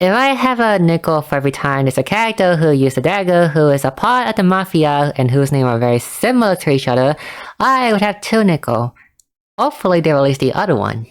If I have a nickel for every time there's a character who used a dagger who is a part of the Mafia and whose name are very similar to each other, I would have 2 nickel. Hopefully they release the other one.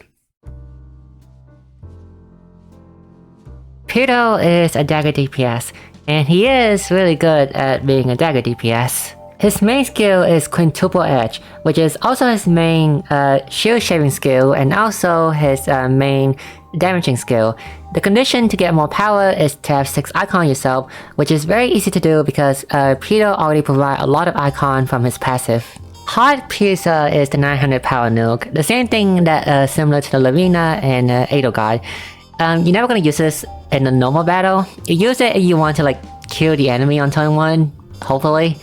Pirro is a dagger DPS, and he is really good at being a dagger DPS. His main skill is Quintuple Edge, which is also his main shield shaving skill and also his main damaging skill. The condition to get more power is to have 6 icon yourself, which is very easy to do because Pirro already provides a lot of icon from his passive. Hard Piercer is the 900 power nuke, the same thing that similar to the Lavina and Edelgard. You're never gonna use this in a normal battle. You use it if you want to like kill the enemy on turn 1, hopefully.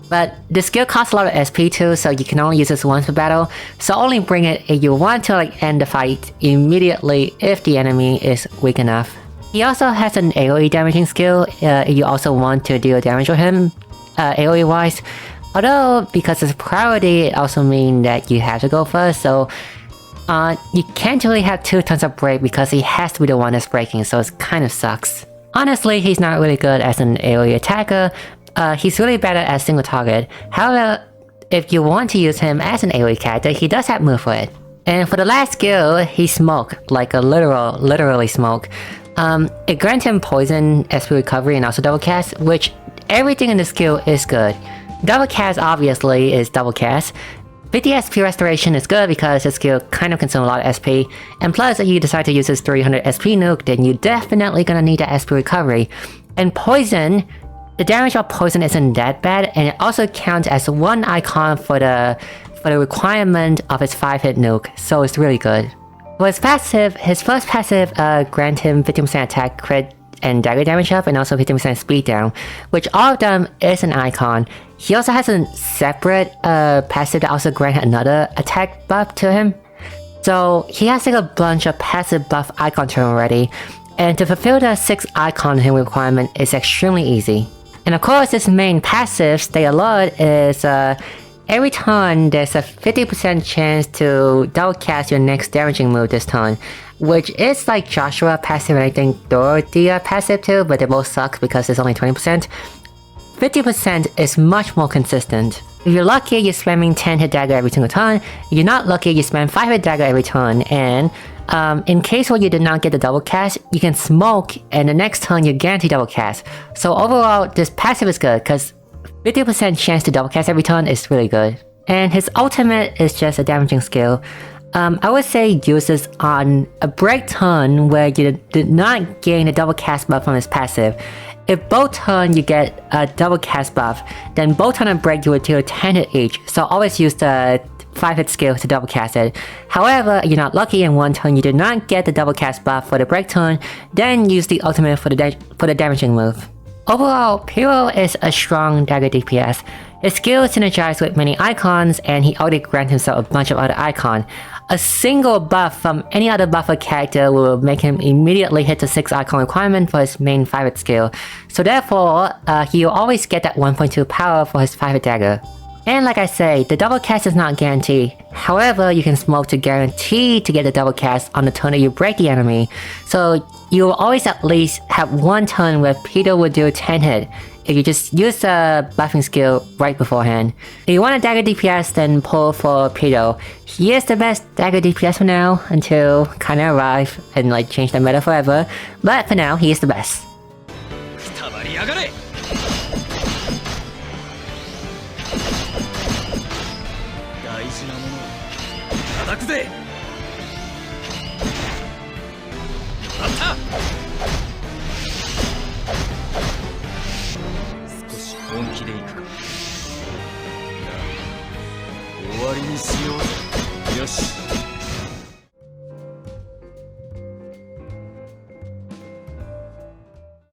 But the skill costs a lot of SP too, so you can only use this once per battle. So only bring it if you want to like end the fight immediately if the enemy is weak enough. He also has an AoE damaging skill if you also want to deal damage with him, AoE wise. Although, because it's priority, it also means that you have to go first, so you can't really have 2 tons of break because he has to be the one that's breaking, so it kind of sucks. Honestly, he's not really good as an AoE attacker. He's really better as single target. However, if you want to use him as an AoE character, he does have move for it. And for the last skill, he smoke, like a literally smoke. It grants him poison, SP recovery, and also Doublecast, which everything in the skill is good. Doublecast obviously is Doublecast. 50 SP restoration is good because his skill kind of consumes a lot of SP, and plus if you decide to use his 300 SP nuke, then you're definitely gonna need that SP recovery. And poison, the damage of poison isn't that bad, and it also counts as 1 icon for the requirement of his 5-hit nuke, so it's really good. For his passive, his first passive grants him 50% attack, crit, and dagger damage up, and also 50% speed down, which all of them is an icon. He also has a separate passive that also grants another attack buff to him. So he has like a bunch of passive buff icon to him already, and to fulfill the 6 icon him requirement is extremely easy. And of course, his main passive, Stay Alert, is every turn there's a 50% chance to double cast your next damaging move this turn, which is like Joshua passive and I think Dorothea passive too, but they both suck because it's only 20%. 50% is much more consistent. If you're lucky, you're spamming 10 hit dagger every single turn. If you're not lucky, you spam 5 hit dagger every turn, and in case where you did not get the double cast, you can smoke and the next turn you guarantee double cast. So overall, this passive is good because 50% chance to double cast every turn is really good. And his ultimate is just a damaging skill. I would say use this on a break turn where you did not gain a double cast buff from his passive. If both turn you get a double cast buff, then both turn and break you would deal 10 hit each, so always use the 5-hit skill to double cast it. However, if you're not lucky in one turn you did not get the double cast buff for the break turn, then use the ultimate for the damaging move. Overall, Pirro is a strong dagger DPS. His skill is synergized with many icons, and he already grants himself a bunch of other icons. A single buff from any other buffer character will make him immediately hit the 6 icon requirement for his main 5-hit skill. So therefore, he will always get that 1.2 power for his 5-hit dagger. And like I say, the double cast is not guaranteed. However, you can smoke to guarantee to get the double cast on the turn that you break the enemy. So you will always at least have one turn where Pirro will do 10 hit if you just use the buffing skill right beforehand. If you want a dagger DPS, then pull for Pirro. He is the best dagger DPS for now until kinda arrive and like change the meta forever. But for now, he is the best.